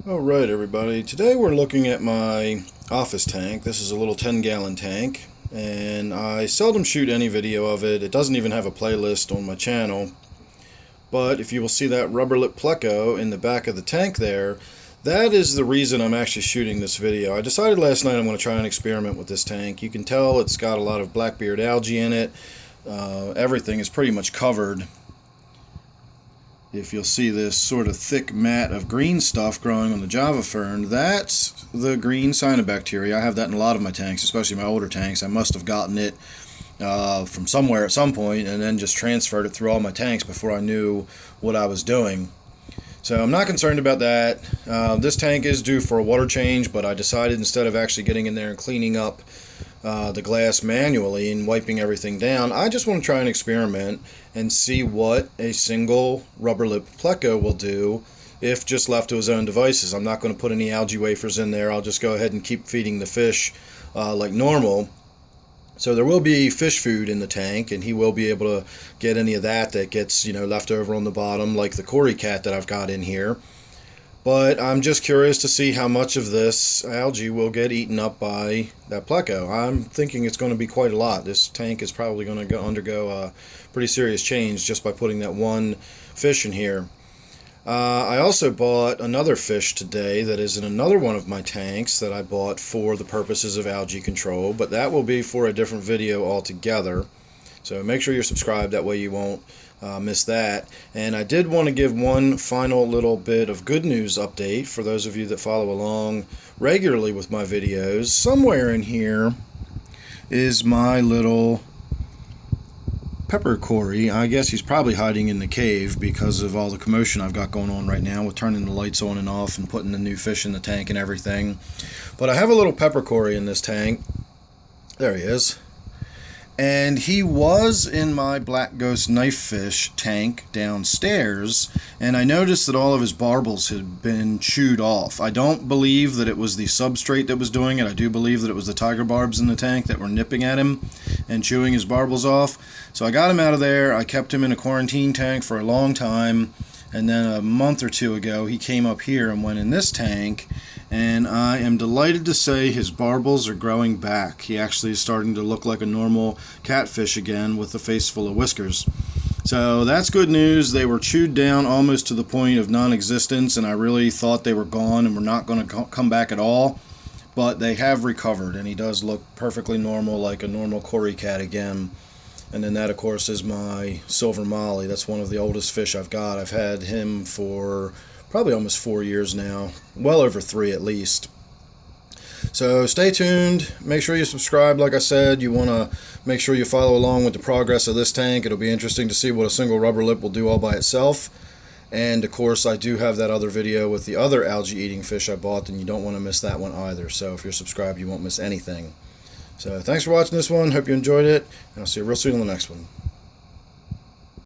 Alright everybody, today we're looking at my office tank. This is a little 10-gallon tank, and I seldom shoot any video of it. It doesn't even have a playlist on my channel. But if you will see that Rubber Lip Pleco in the back of the tank there, that is the reason I'm actually shooting this video. I decided last night I'm going to try and experiment with this tank. You can tell it's got a lot of blackbeard algae in it. Everything is pretty much covered. If you'll see this sort of thick mat of green stuff growing on the Java fern, that's the green cyanobacteria. I have that in a lot of my tanks, especially my older tanks. I must have gotten it from somewhere at some point and then just transferred it through all my tanks before I knew what I was doing. So I'm not concerned about that. This tank is due for a water change, but I decided instead of actually getting in there and cleaning up the glass manually and wiping everything down, I just want to try and experiment and see what a single Rubber Lip Pleco will do if just left to his own devices. I'm not going to put any algae wafers in there. I'll just go ahead and keep feeding the fish like normal. So there will be fish food in the tank, and he will be able to get any of that gets, left over on the bottom, like the Cory cat that I've got in here. But I'm just curious to see how much of this algae will get eaten up by that Pleco. I'm thinking it's going to be quite a lot. This tank is probably going to undergo a pretty serious change just by putting that one fish in here. I also bought another fish today that is in another one of my tanks that I bought for the purposes of algae control, but that will be for a different video altogether. So make sure you're subscribed, that way you won't miss that. And I did want to give one final little bit of good news update for those of you that follow along regularly with my videos. Somewhere in here is my little Peppered Cory. I guess he's probably hiding in the cave because of all the commotion I've got going on right now with turning the lights on and off and putting the new fish in the tank and everything. But I have a little Peppered Cory in this tank. There he is. And he was in my black ghost knife fish tank downstairs, and I noticed that all of his barbels had been chewed off. I don't believe that it was the substrate that was doing it. I do believe that it was the tiger barbs in the tank that were nipping at him and chewing his barbels off. So I got him out of there. I kept him in a quarantine tank for a long time, and then a month or two ago he came up here and went in this tank, and I am delighted to say his barbels are growing back. He actually is starting to look like a normal catfish again with a face full of whiskers. So that's good news. They were chewed down almost to the point of non-existence, and I really thought they were gone and were not going to come back at all. But they have recovered, and he does look perfectly normal, like a normal Cory cat again. And then that, of course, is my silver molly. That's one of the oldest fish I've got. I've had him for probably almost 4 years now, well over 3 at least. So stay tuned, make sure you subscribe. Like I said, you want to make sure you follow along with the progress of this tank. It'll be interesting to see what a single rubber lip will do all by itself. And of course I do have that other video with the other algae eating fish I bought, and you don't want to miss that one either. So if you're subscribed, you won't miss anything. So thanks for watching this one, hope you enjoyed it, and I'll see you real soon on the next one.